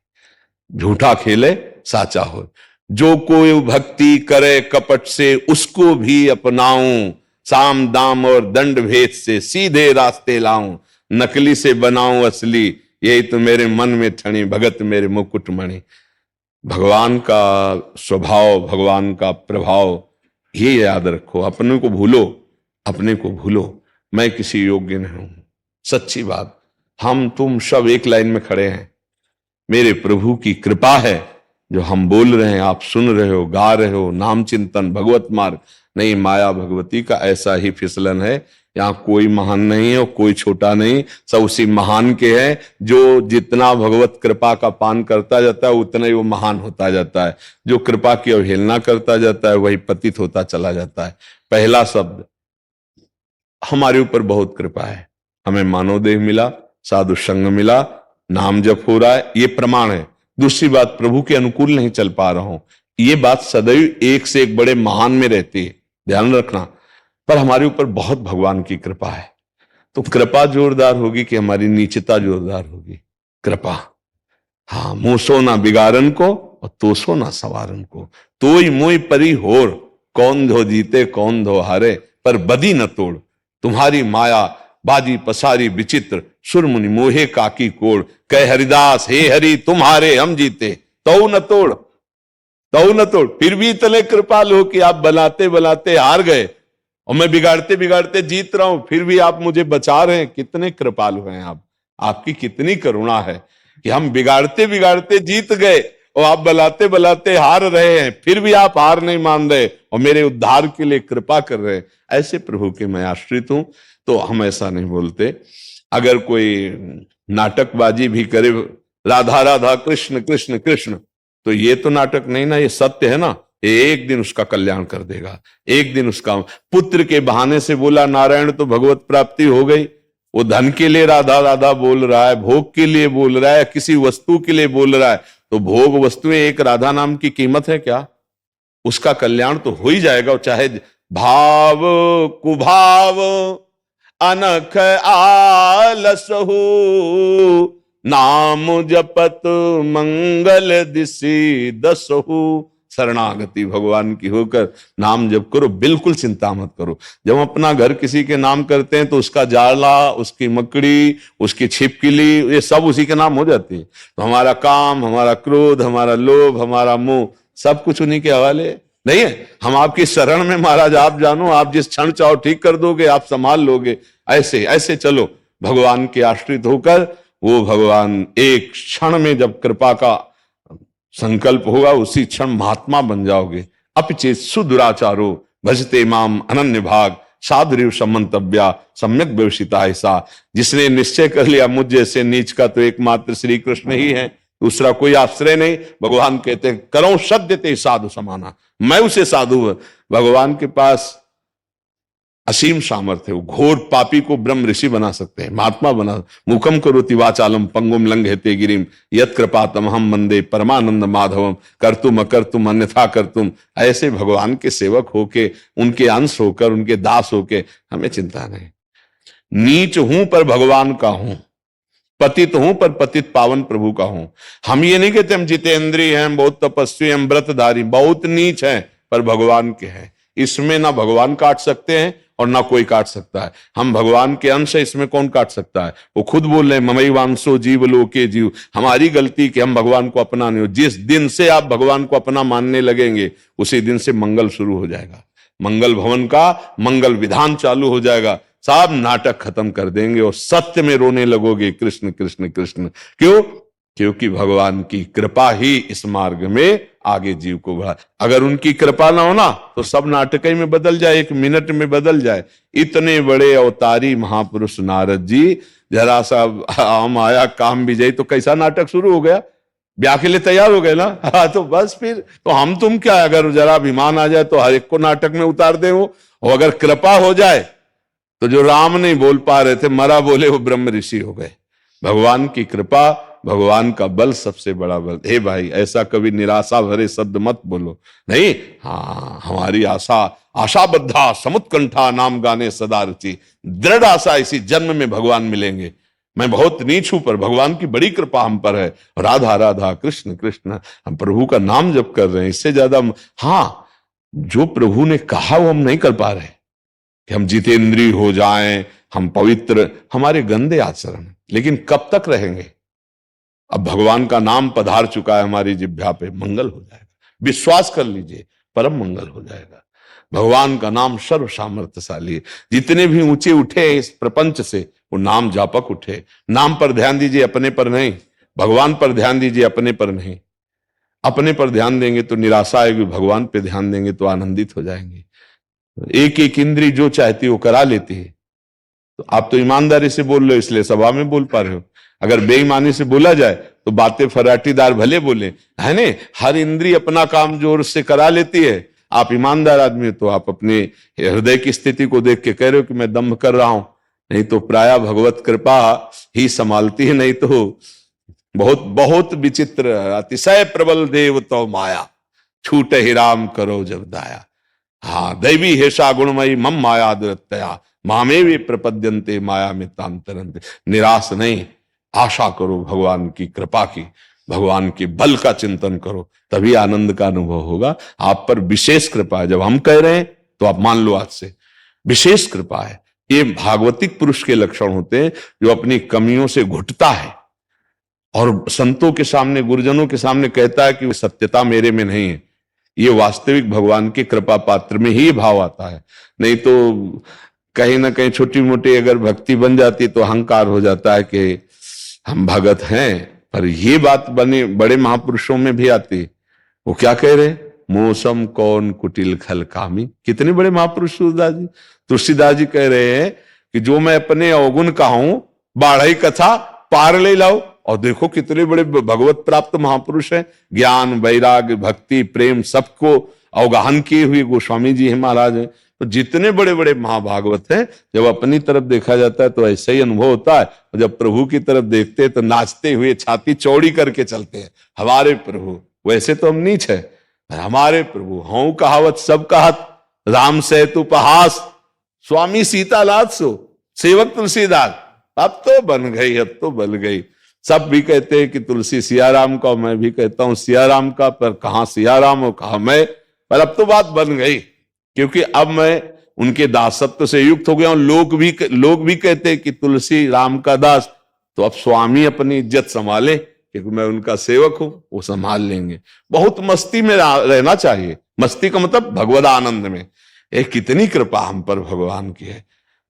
झूठा खेले साचा हो, जो कोई भक्ति करे कपट से उसको भी अपनाऊं, साम दाम और दंड भेद से सीधे रास्ते लाऊं, नकली से बनाऊं असली, यही तो मेरे मन में ठणी भगत मेरे मुकुटमणि। भगवान का स्वभाव, भगवान का प्रभाव, ये याद रखो। अपने को भूलो, अपने को भूलो। मैं किसी योग्य नहीं हूं, सच्ची बात। हम तुम सब एक लाइन में खड़े हैं, मेरे प्रभु की कृपा है जो हम बोल रहे हैं, आप सुन रहे हो, गा रहे हो। नाम चिंतन भगवत मार्ग नहीं, माया भगवती का ऐसा ही फिसलन है। यहां कोई महान नहीं है और कोई छोटा नहीं, सब उसी महान के हैं। जो जितना भगवत कृपा का पान करता जाता है उतना ही वो महान होता जाता है। जो कृपा की अवहेलना करता जाता है वही पतित होता चला जाता है। पहला शब्द, हमारे ऊपर बहुत कृपा है, हमें मानव देह मिला, साधु संग मिला, नाम जप हो रहा है, ये प्रमाण है। दूसरी बात, प्रभु के अनुकूल नहीं चल पा रहा हूं, ये बात सदैव एक से एक बड़े महान में रहती है, ध्यान रखना। पर हमारे ऊपर बहुत भगवान की कृपा है। तो कृपा जोरदार होगी कि हमारी नीचता जोरदार होगी। कृपा, हाँ, मोसो ना बिगाड़न को और तोसो ना सवारन को, तोई मोई परी होर, कौन धो जीते कौन धो हारे, पर बदी न तोड़। तुम्हारी माया बाजी पसारी विचित्र, सुरमुनि मोहे काकी कोड़, कह हरिदास हे हरि तुम्हारे हम जीते, तो न तोड़, तो न तोड़। फिर भी इतने कृपालु हो कि आप बनाते बनाते हार गए और मैं बिगाड़ते बिगाड़ते जीत रहा हूं, फिर भी आप मुझे बचा रहे हैं। कितने कृपालु हैं आप, आपकी कितनी करुणा है कि हम बिगाड़ते बिगाड़ते जीत गए और आप बलाते बलाते हार रहे हैं, फिर भी आप हार नहीं मान रहे और मेरे उद्धार के लिए कृपा कर रहे हैं। ऐसे प्रभु के मैं आश्रित हूं। तो हम ऐसा नहीं बोलते। अगर कोई नाटकबाजी भी करे, राधा राधा कृष्ण कृष्ण कृष्ण, तो ये तो नाटक नहीं ना, ये सत्य है ना। एक दिन उसका कल्याण कर देगा। एक दिन उसका, पुत्र के बहाने से बोला नारायण तो भगवत प्राप्ति हो गई। वो धन के लिए राधा राधा बोल रहा है, भोग के लिए बोल रहा है, किसी वस्तु के लिए बोल रहा है, तो भोग वस्तुएं एक राधा नाम की कीमत है क्या? उसका कल्याण तो हो ही जाएगा। चाहे भाव कुभाव अनख आलस हो, नाम जपत मंगल दिशि दस हो। शरणागति भगवान की होकर नाम जप करो, बिल्कुल चिंता मत करो। जब हम अपना घर किसी के नाम करते हैं तो उसका जाला, उसकी मकड़ी, उसकी छिपकली, ये सब उसी के नाम हो जाती है। तो हमारा काम, हमारा क्रोध, हमारा लोभ, हमारा मोह, सब कुछ उन्हीं के हवाले नहीं है। हम आपकी शरण में महाराज, आप जानो, आप जिस क्षण चाहो ठीक कर दोगे, आप संभाल लोगे। ऐसे ऐसे चलो भगवान के आश्रित होकर। वो भगवान एक क्षण में जब कृपा का संकल्प होगा, उसी क्षण महात्मा बन जाओगे। अपिचेत सुदुराचारो भजते माम अनन्य भाग, साधुरिव समंतव्या सम्यक व्यवसिता ऐसा। जिसने निश्चय कर लिया मुझ जैसे नीच का तो एकमात्र श्री कृष्ण ही है, दूसरा कोई आश्रय नहीं। भगवान कहते हैं करो सद्यते साधु समाना, मैं उसे साधु। भगवान के पास असीम सामर्थ्य, वो घोर पापी को ब्रह्म ऋषि बना सकते हैं, महात्मा बना। मुखम करोति वाचालम पंगुम लंघयते गिरिम, यत् कृपातम हम वंदे परमानंद माधवम, कर्तुम अकर्तुम अन्यथा कर्तुम। ऐसे भगवान के सेवक होके, उनके अंश होकर, उनके दास होके हमें चिंता नहीं। नीच हूं पर भगवान का हूं, पतित हूं पर पतित पावन प्रभु का हूं। हम ये नहीं कहते हम जितेंद्रिय हैं, बहुत तपस्वी, हम व्रतधारी, बहुत नीच हैं पर भगवान के हैं। इसमें ना भगवान काट सकते हैं और ना कोई काट सकता है। हम भगवान के अंश है, इसमें कौन काट सकता है? वो खुद बोल रहे हैं ममई वांसो जीव लोके जीव। हमारी गलती कि हम भगवान को अपना नहीं हो। जिस दिन से आप भगवान को अपना मानने लगेंगे उसी दिन से मंगल शुरू हो जाएगा। मंगल भवन का मंगल विधान चालू हो जाएगा। सब नाटक खत्म कर देंगे और सत्य में रोने लगोगे, कृष्ण कृष्ण कृष्ण। क्यों? क्योंकि भगवान की कृपा ही इस मार्ग में आगे जीव को बढ़ा। अगर उनकी कृपा ना हो ना तो सब नाटक ही में बदल जाए, 1 मिनट में बदल जाए। इतने बड़े अवतारी महापुरुष नारद जी, जरा सा हम आया काम भी जाए तो कैसा नाटक शुरू हो गया। ब्याह के लिए तैयार हो गए ना, हाँ, तो बस फिर तो हम तुम क्या, अगर जरा अभिमान आ जाए तो हर एक को नाटक में उतार दे वो। और अगर कृपा हो जाए तो जो राम नहीं बोल पा रहे थे मरा बोले वो ब्रह्म ऋषि हो गए। भगवान की कृपा, भगवान का बल सबसे बड़ा बल। हे भाई, ऐसा कभी निराशा भरे शब्द मत बोलो। नहीं, हाँ, हमारी आशा बद्धा समुत्कंठा नाम गाने सदा रुचि। दृढ़ आशा इसी जन्म में भगवान मिलेंगे। मैं बहुत नीच हूं पर भगवान की बड़ी कृपा हम पर है। राधा राधा कृष्ण कृष्ण, हम प्रभु का नाम जप कर रहे हैं। इससे ज्यादा हाँ, जो प्रभु ने कहा वो हम नहीं कर पा रहे कि हम जितेंद्रिय हो जाएं, हम पवित्र, हमारे गंदे आचरण। लेकिन कब तक रहेंगे? अब भगवान का नाम पधार चुका है हमारी जिह्वा पे, मंगल हो जाएगा। विश्वास कर लीजिए, परम मंगल हो जाएगा। भगवान का नाम सर्व सामर्थ्यशाली है। जितने भी ऊंचे उठे इस प्रपंच से वो नाम जापक उठे। नाम पर ध्यान दीजिए, अपने पर नहीं। भगवान पर ध्यान दीजिए, अपने पर नहीं। अपने पर ध्यान देंगे तो निराशा आएगी, भगवान पे ध्यान देंगे तो आनंदित हो जाएंगे। एक एक इंद्री जो चाहती है वो करा लेती है। तो आप तो ईमानदारी से बोल रहे हो इसलिए सभा में बोल पा रहे हो। अगर बेईमानी से बोला जाए तो बातें फराटीदार भले बोले, है ने, हर इंद्री अपना काम जोर से करा लेती है। आप ईमानदार आदमी हो तो आप अपने हृदय की स्थिति को देख के कह रहे हो कि मैं दम्भ कर रहा हूं। नहीं तो प्राय भगवत कृपा ही संभालती है। नहीं तो बहुत बहुत विचित्र, अतिशय प्रबल देव तो माया, छूट ही राम करो जब दाया। हाँ, दैवी हेषा गुणमयी मम माया दुरतया, मामे वे प्रपद्यंते माया में तांतरंते। निराश नहीं, आशा करो भगवान की कृपा की, भगवान के बल का चिंतन करो, तभी आनंद का अनुभव होगा। आप पर विशेष कृपा है। जब हम कह रहे हैं तो आप मान लो, आज से विशेष कृपा है। ये भागवतिक पुरुष के लक्षण होते हैं, जो अपनी कमियों से घुटता है और संतों के सामने, गुरुजनों के सामने कहता है कि सत्यता मेरे में नहीं है। ये वास्तविक भगवान के कृपा पात्र में ही भाव आता है। नहीं तो कहीं ना कहीं छोटी मोटी अगर भक्ति बन जाती तो अहंकार हो जाता है कि हम भगत हैं। पर ये बात बने बड़े महापुरुषों में भी आती। वो क्या कह रहे? मौसम कौन कुटिल खल कामी। कितने बड़े महापुरुष तुलसीदास जी कह रहे हैं कि जो मैं अपने अवगुण का हूं, बाढ़ई कथा पार ले लाओ। और देखो कितने बड़े भगवत प्राप्त महापुरुष हैं। ज्ञान, वैराग्य, भक्ति, प्रेम सबको अवगाहन किए हुए गोस्वामी जी हैं, महाराज हैं। तो जितने बड़े बड़े महाभागवत हैं, जब अपनी तरफ देखा जाता है तो ऐसा ही अनुभव होता है। और जब प्रभु की तरफ देखते हैं तो नाचते हुए छाती चौड़ी करके चलते हैं, हमारे प्रभु। वैसे तो हम नीच है, हमारे प्रभु हूं कहावत सब कहत, राम सेतु उपहास, स्वामी सीतालाद सो, सेवक तुलसीदास। अब तो बन गई, अब तो बन गई। सब भी कहते हैं कि तुलसी सियाराम का, मैं भी कहता हूं सियाराम का, पर कहां सियाराम हो कहां मैं। पर अब तो बात बन गई, क्योंकि अब मैं उनके दासत्व से युक्त हो गया हूं। लोग भी कहते हैं कि तुलसी राम का दास। तो अब स्वामी अपनी इज्जत संभाले, क्योंकि मैं उनका सेवक हूं, वो संभाल लेंगे। बहुत मस्ती में रहना चाहिए। मस्ती का मतलब भगवद आनंद में। एक कितनी कृपा हम पर भगवान की है,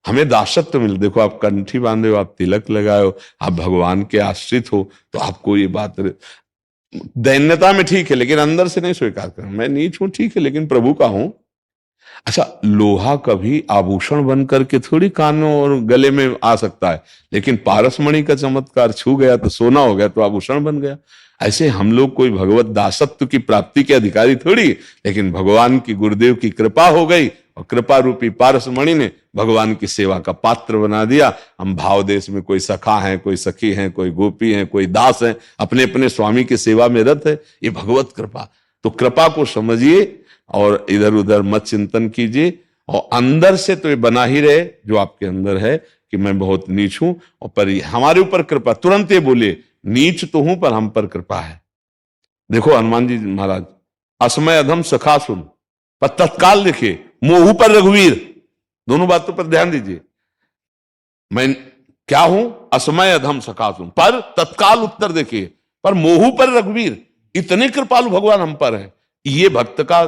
हमें दासत्व मिल। देखो, आप कंठी बांधे हो, आप तिलक लगाए हो, आप भगवान के आश्रित हो, तो आपको ये बात दैन्यता में ठीक है, लेकिन अंदर से नहीं स्वीकार कर। मैं नीच हूं, ठीक है, लेकिन प्रभु का हूं। अच्छा, लोहा कभी आभूषण बन करके थोड़ी कानों और गले में आ सकता है, लेकिन पारसमणि का चमत्कार छू गया तो सोना हो गया, तो आभूषण बन गया। ऐसे हम लोग कोई भगवत दासत्व की प्राप्ति के अधिकारी थोड़ी, लेकिन भगवान की, गुरुदेव की कृपा हो गई और कृपा रूपी पारसमणि ने भगवान की सेवा का पात्र बना दिया। हम भाव देश में कोई सखा है, कोई सखी है, कोई गोपी है, कोई दास है, अपने अपने स्वामी की सेवा में रत है। ये भगवत कृपा। तो कृपा को समझिए और इधर उधर मत चिंतन कीजिए, और अंदर से तो ये बना ही रहे जो आपके अंदर है कि मैं बहुत नीच हूं, और पर हमारे ऊपर कृपा। तुरंत ये बोलिए, नीच तो हूं पर हम पर कृपा है। देखो हनुमान जी महाराज, असमय अधम सखा सुन, पर तत्काल लिखे मोहू पर रघुवीर। दोनों बातों पर ध्यान दीजिए। मैं क्या हूं? असमय अधम सखास हूं। पर तत्काल उत्तर देखिए, पर मोहू पर रघुवीर, इतने कृपालु भगवान हम पर है। ये भक्त का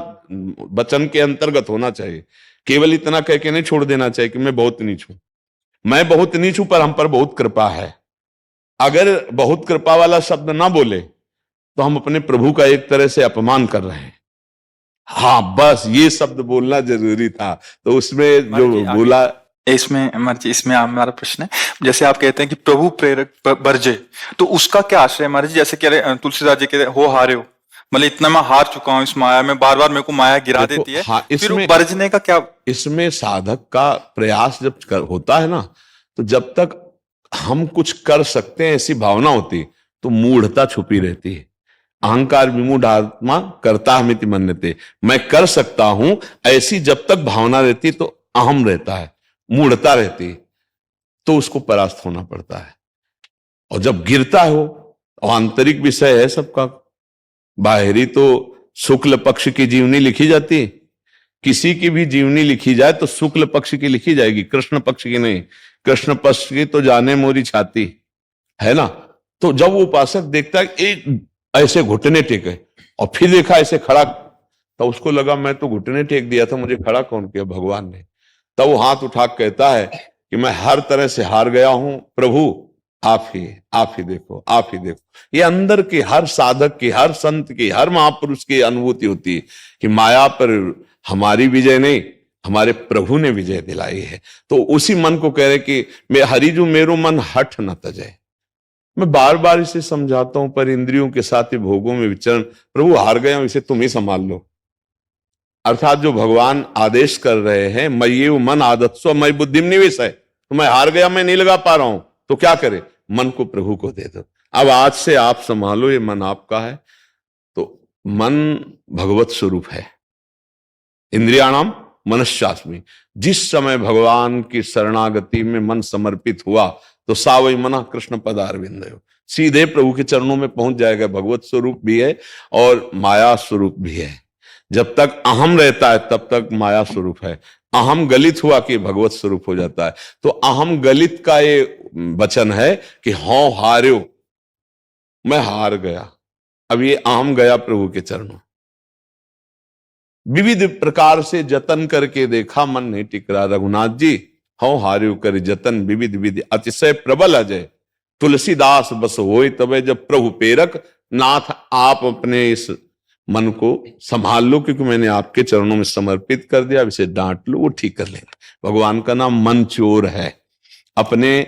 वचन के अंतर्गत होना चाहिए। केवल इतना कह के नहीं छोड़ देना चाहिए कि मैं बहुत नीच हूं। मैं बहुत नीच हूं पर हम पर बहुत कृपा है। अगर बहुत कृपा वाला शब्द ना बोले तो हम अपने प्रभु का एक तरह से अपमान कर रहे हैं। हाँ, बस ये शब्द बोलना जरूरी था। तो उसमें जो बोला, इसमें महाराज जी, इसमें हमारा प्रश्न है, जैसे आप कहते हैं कि प्रभु प्रेरक बरजे, तो उसका क्या आश्रय है महाराज जी? जैसे कह रहे तुलसीदास जी कहते हैं, हो हारे हो, मतलब इतना मैं हार चुका हूं इस माया में, बार बार मेरे को माया गिरा देखो, देती है। हाँ, फिर वो बरजने का क्या? इसमें साधक का प्रयास जब होता है ना, तो जब तक हम कुछ कर सकते हैं ऐसी भावना होती तो मूढ़ता छुपी रहती है। अहंकार विमूढ़ आत्मा करता हमिति मन्यते, मैं कर सकता हूं ऐसी जब तक भावना रहती तो अहम रहता है, मूढ़ता रहती, तो उसको परास्त होना पड़ता है। और जब गिरता हो, और आंतरिक विषय है सबका, बाहरी तो शुक्ल पक्ष की जीवनी लिखी जाती है। किसी की भी जीवनी लिखी जाए तो शुक्ल पक्ष की लिखी जाएगी, कृष्ण पक्ष की नहीं। कृष्ण पक्ष की तो जाने मोरी छाती, है ना। तो जब वो उपासक देखता है एक ऐसे घुटने टेके और फिर देखा ऐसे खड़ा, तो उसको लगा मैं तो घुटने टेक दिया था, मुझे खड़ा कौन किया? भगवान ने। तब वो हाथ उठा कहता है कि मैं हर तरह से हार गया हूं प्रभु, आप ही देखो, आप ही देखो। ये अंदर की हर साधक की, हर संत की, हर महापुरुष की अनुभूति होती है कि माया पर हमारी विजय नहीं, हमारे प्रभु ने विजय दिलाई है। तो उसी मन को कह रहे कि मैं हरिजू मेरो मन हठ न तजय। मैं बार बार इसे समझाता हूं, पर इंद्रियों के साथ ही भोगों में विचरण, प्रभु हार गया हूं, इसे तुम ही संभाल लो। अर्थात जो भगवान आदेश कर रहे हैं, मय्ये मन आदत्स्व मयि बुद्धिम निवेश है, तो मैं हार गया, मैं नहीं लगा पा रहा हूं, तो क्या करे? मन को प्रभु को दे दो। अब आज से आप संभालो, ये मन आपका है। तो मन भगवत स्वरूप है। इंद्रियाणाम मनश्चास्मि। जिस समय भगवान की शरणागति में मन समर्पित हुआ तो सावई मना कृष्ण पदारविंद, सीधे प्रभु के चरणों में पहुंच जाएगा। भगवत स्वरूप भी है और माया स्वरूप भी है। जब तक अहम रहता है तब तक माया स्वरूप है। अहम गलित हुआ कि भगवत स्वरूप हो जाता है। तो अहम गलित का ये वचन है कि हौ हार्यो, मैं हार गया। अब ये अहम गया प्रभु के चरणों, विविध प्रकार से जतन करके देखा, मन नहीं टिक रहा। रघुनाथ जी, हौ हार्यो कर जतन विविध विधि, अतिशय प्रबल अजय, तुलसीदास बस होए तबे जब प्रभु पेरक। नाथ, आप अपने इस मन को संभाल लो, क्योंकि मैंने आपके चरणों में समर्पित कर दिया। अब इसे डांट लो, वो ठीक कर लेंगे। भगवान का नाम मन चोर है। अपने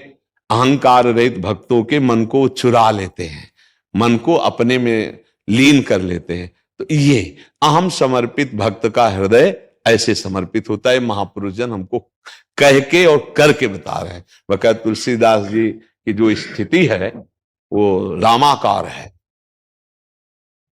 अहंकार रहित भक्तों के मन को चुरा लेते हैं, मन को अपने में लीन कर लेते हैं। तो ये अहम समर्पित भक्त का हृदय ऐसे समर्पित होता है। महापुरुष जन हमको कह के और करके बता रहे हैं। वह तुलसीदास जी की जो स्थिति है वो रामाकार है।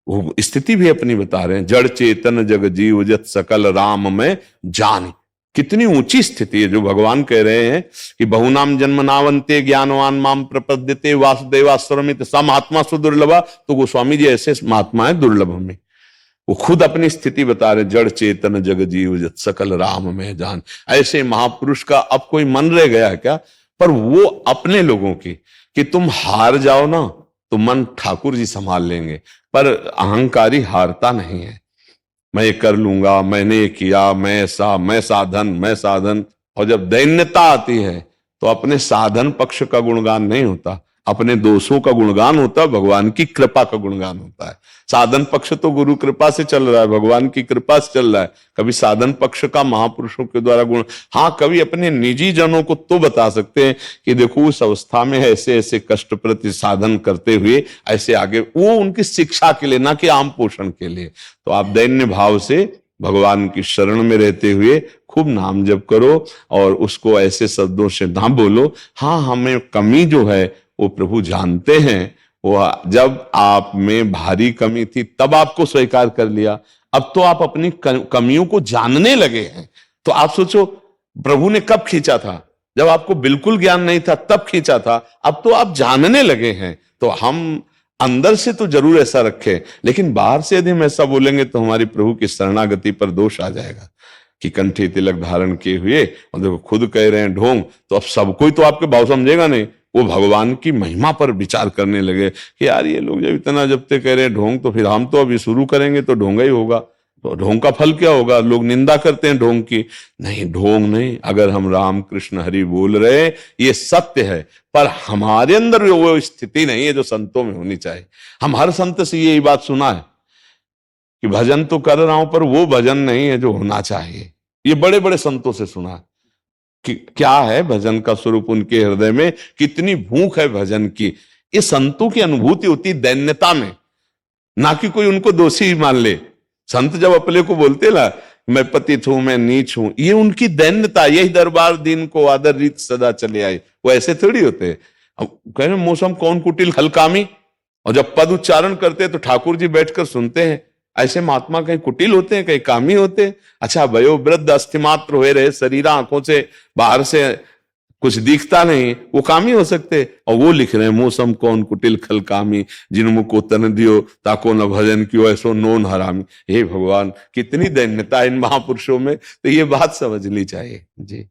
वो स्थिति भी अपनी बता रहे हैं, जड़ चेतन जग जीव जत सकल राम में जान। कितनी ऊंची स्थिति है जो भगवान कह रहे हैं कि बहुनाम जन्म नावंते ज्ञानवान माम प्रपद्यते वासुदेवास्वरमित सा महात्मा सुदुर्लभा। तो गोस्वामी जी ऐसे महात्मा है दुर्लभ में। वो खुद अपनी स्थिति बता रहे, जड़ चेतन जग जीव जत सकल राम में जान। ऐसे महापुरुष का अब कोई मन रह गया है क्या? पर वो अपने लोगों की कि तुम हार जाओ ना तो मन ठाकुर जी संभाल लेंगे। पर अहंकारी हारता नहीं है। मैं ये कर लूंगा, मैंने ये किया, मैं ऐसा, मैं साधन। और जब दैन्यता आती है तो अपने साधन पक्ष का गुणगान नहीं होता, अपने दोषों का गुणगान होता है, भगवान की कृपा का गुणगान होता है। साधन पक्ष तो गुरु कृपा से चल रहा है, भगवान की कृपा से चल रहा है। कभी साधन पक्ष का महापुरुषों के द्वारा गुण, हाँ कभी अपने निजी जनों को तो बता सकते हैं कि देखो उस अवस्था में ऐसे ऐसे कष्ट प्रति साधन करते हुए ऐसे आगे, वो उनकी शिक्षा के लिए, ना कि आम पोषण के लिए। तो आप दैन्य भाव से भगवान की शरण में रहते हुए खूब नाम जप करो और उसको ऐसे शब्दों से ना बोलो। हाँ, हमें कमी जो है वो प्रभु जानते हैं। वो जब आप में भारी कमी थी तब आपको स्वीकार कर लिया। अब तो आप अपनी कमियों को जानने लगे हैं। तो आप सोचो प्रभु ने कब खींचा था? जब आपको बिल्कुल ज्ञान नहीं था तब खींचा था। अब तो आप जानने लगे हैं। तो हम अंदर से तो जरूर ऐसा रखें, लेकिन बाहर से यदि हम ऐसा बोलेंगे तो हमारी प्रभु की शरणागति पर दोष आ जाएगा। कि कंठे तिलक धारण किए हुए, और देखो खुद कह रहे हैं ढोंग, तो अब सब कोई तो आपके भाव समझेगा नहीं। वो भगवान की महिमा पर विचार करने लगे कि यार ये लोग जब इतना जपते कह रहे हैं ढोंग, तो फिर हम तो अभी शुरू करेंगे तो ढोंगा ही होगा। तो ढोंग का फल क्या होगा? लोग निंदा करते हैं ढोंग की। नहीं, ढोंग नहीं, अगर हम राम कृष्ण हरि बोल रहे हैं ये सत्य है, पर हमारे अंदर वो स्थिति नहीं है जो संतों में होनी चाहिए। हम हर संत से यही बात सुना है कि भजन तो कर रहा हूं पर वो भजन नहीं है जो होना चाहिए। ये बड़े बड़े संतों से सुना है कि क्या है भजन का स्वरूप उनके हृदय में, कितनी भूख है भजन की। ये संतों की अनुभूति होती दैन्यता में, ना कि कोई उनको दोषी मान ले। संत जब अपने को बोलते ना मैं पतित हूं, मैं नीच हूं, ये उनकी दैन्यता, यही दरबार दिन को आदर रीत सदा चले आए। वो ऐसे थोड़ी होते। अब कह रहे मौसम कौन कुटिल हलकामी, और जब पद उच्चारण करते हैं तो ठाकुर जी बैठकर सुनते हैं। ऐसे महात्मा कहीं कुटिल होते हैं, कहीं कामी होते हैं? अच्छा, वयो वृद्ध अस्थिमात्र हुए रहे, शरीर आंखों से बाहर से कुछ दिखता नहीं, वो कामी हो सकते? और वो लिख रहे हैं मौसम कौन कुटिल खल कामी, जिन को तन दियो ताको न भजन क्यों ऐसो नोन हरामी। हे भगवान, कितनी दैन्यता इन महापुरुषों में, तो ये बात समझनी चाहिए जी।